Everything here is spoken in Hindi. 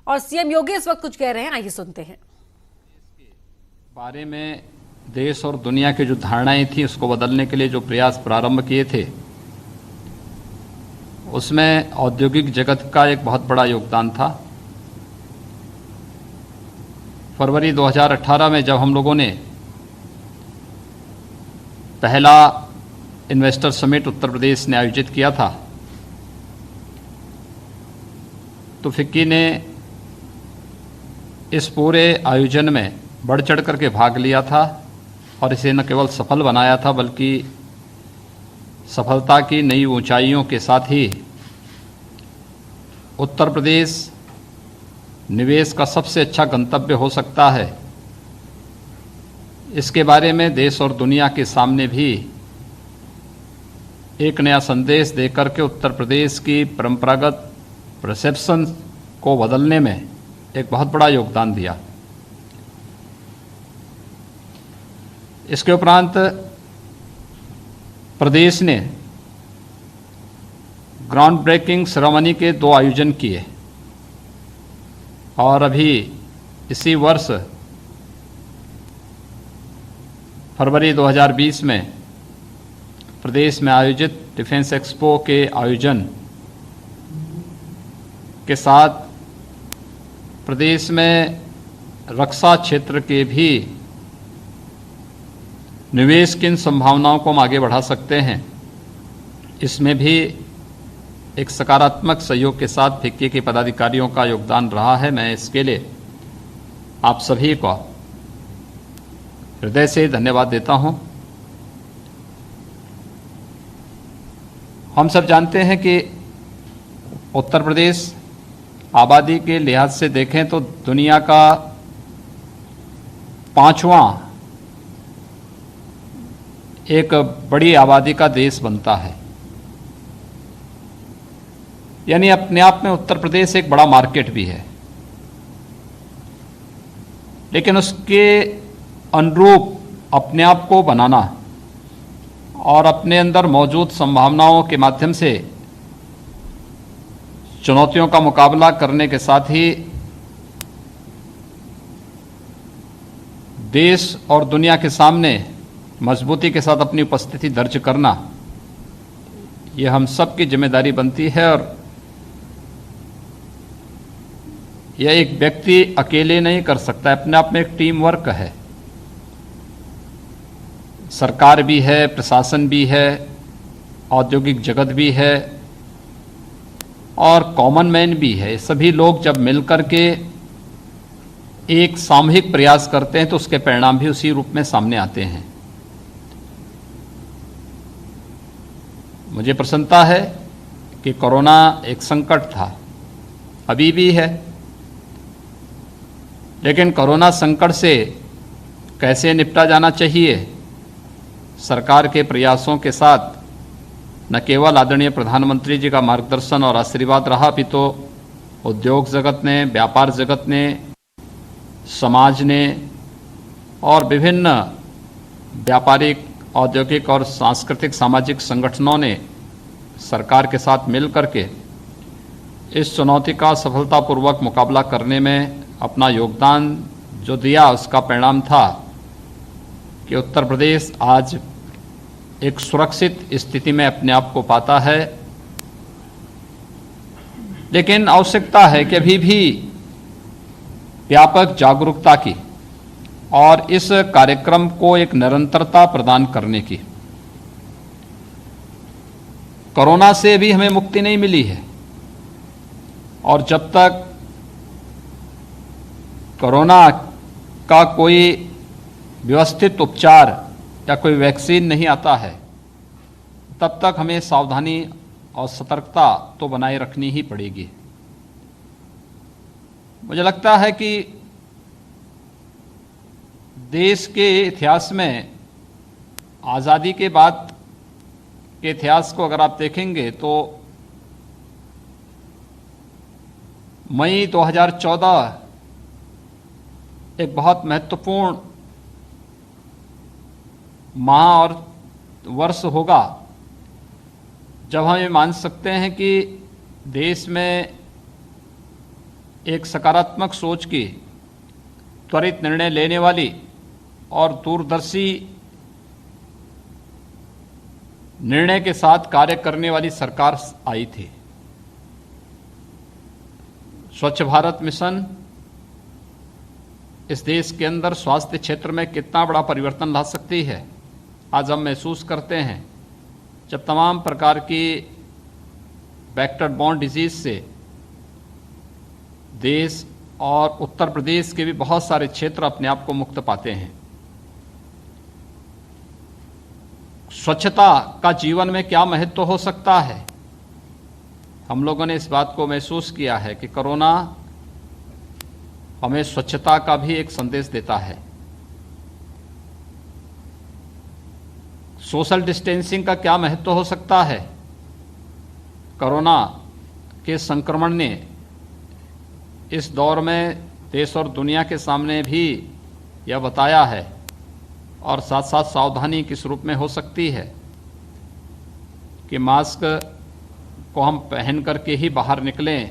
और सीएम योगी इस वक्त कुछ कह रहे हैं, आइए सुनते हैं। बारे में देश और दुनिया की जो धारणाएं थी उसको बदलने के लिए जो प्रयास प्रारंभ किए थे, उसमें औद्योगिक जगत का एक बहुत बड़ा योगदान था। फरवरी 2018 में जब हम लोगों ने पहला इन्वेस्टर समिट उत्तर प्रदेश ने आयोजित किया था, तो फिक्की ने इस पूरे आयोजन में बढ़ चढ़ करके भाग लिया था और इसे न केवल सफल बनाया था बल्कि सफलता की नई ऊंचाइयों के साथ ही उत्तर प्रदेश निवेश का सबसे अच्छा गंतव्य हो सकता है, इसके बारे में देश और दुनिया के सामने भी एक नया संदेश देकर के उत्तर प्रदेश की परंपरागत परसेप्शन को बदलने में एक बहुत बड़ा योगदान दिया। इसके उपरांत प्रदेश ने ग्राउंड ब्रेकिंग सेरेमनी के 2 आयोजन किए और अभी इसी वर्ष फरवरी 2020 में प्रदेश में आयोजित डिफेंस एक्सपो के आयोजन के साथ प्रदेश में रक्षा क्षेत्र के भी निवेश किन संभावनाओं को हम आगे बढ़ा सकते हैं, इसमें भी एक सकारात्मक सहयोग के साथ फिक्की के पदाधिकारियों का योगदान रहा है। मैं इसके लिए आप सभी को हृदय से धन्यवाद देता हूं। हम सब जानते हैं कि उत्तर प्रदेश आबादी के लिहाज से देखें तो दुनिया का 5वां एक बड़ी आबादी का देश बनता है, यानी अपने आप में उत्तर प्रदेश एक बड़ा मार्केट भी है, लेकिन उसके अनुरूप अपने आप को बनाना और अपने अंदर मौजूद संभावनाओं के माध्यम से चुनौतियों का मुकाबला करने के साथ ही देश और दुनिया के सामने मजबूती के साथ अपनी उपस्थिति दर्ज करना, ये हम सब की जिम्मेदारी बनती है। और यह एक व्यक्ति अकेले नहीं कर सकता, अपने आप में एक टीम वर्क है। सरकार भी है, प्रशासन भी है, औद्योगिक जगत भी है और कॉमन मैन भी है। सभी लोग जब मिलकर के एक सामूहिक प्रयास करते हैं तो उसके परिणाम भी उसी रूप में सामने आते हैं। मुझे प्रसन्नता है कि कोरोना एक संकट था, अभी भी है, लेकिन कोरोना संकट से कैसे निपटा जाना चाहिए, सरकार के प्रयासों के साथ न केवल आदरणीय प्रधानमंत्री जी का मार्गदर्शन और आशीर्वाद रहा, अभी तो उद्योग जगत ने, व्यापार जगत ने, समाज ने और विभिन्न व्यापारिक, औद्योगिक और सांस्कृतिक सामाजिक संगठनों ने सरकार के साथ मिल करके इस चुनौती का सफलतापूर्वक मुकाबला करने में अपना योगदान जो दिया, उसका परिणाम था कि उत्तर प्रदेश आज एक सुरक्षित स्थिति में अपने आप को पाता है। लेकिन आवश्यकता है कि अभी भी व्यापक जागरूकता की और इस कार्यक्रम को एक निरंतरता प्रदान करने की। कोरोना से भी हमें मुक्ति नहीं मिली है और जब तक कोरोना का कोई व्यवस्थित उपचार या कोई वैक्सीन नहीं आता है, तब तक हमें सावधानी और सतर्कता तो बनाए रखनी ही पड़ेगी। मुझे लगता है कि देश के इतिहास में आज़ादी के बाद के इतिहास को अगर आप देखेंगे तो मई 2014 एक बहुत महत्वपूर्ण माह और वर्ष होगा जब हम ये मान सकते हैं कि देश में एक सकारात्मक सोच की, त्वरित निर्णय लेने वाली और दूरदर्शी निर्णय के साथ कार्य करने वाली सरकार आई थी। स्वच्छ भारत मिशन इस देश के अंदर स्वास्थ्य क्षेत्र में कितना बड़ा परिवर्तन ला सकती है, आज हम महसूस करते हैं। जब तमाम प्रकार की वेक्टर बॉर्न डिजीज से देश और उत्तर प्रदेश के भी बहुत सारे क्षेत्र अपने आप को मुक्त पाते हैं। स्वच्छता का जीवन में क्या महत्व हो सकता है, हम लोगों ने इस बात को महसूस किया है कि कोरोना हमें स्वच्छता का भी एक संदेश देता है। सोशल डिस्टेंसिंग का क्या महत्व हो सकता है, कोरोना के संक्रमण ने इस दौर में देश और दुनिया के सामने भी यह बताया है, और साथ साथ सावधानी किस रूप में हो सकती है कि मास्क को हम पहन करके ही बाहर निकलें